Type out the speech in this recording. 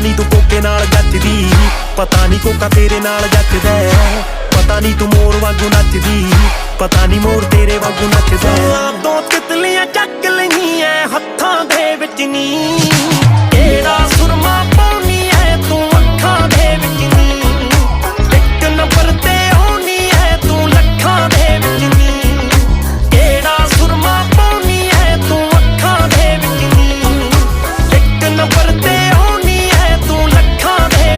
नहीं तू कोके नाल जचदी, पता नहीं कोका तेरे नाल जचदा, पता नहीं तू मोर वांगू नचदी, पता नहीं मोर तेरे वांगू नचदा। तो तितलियां चक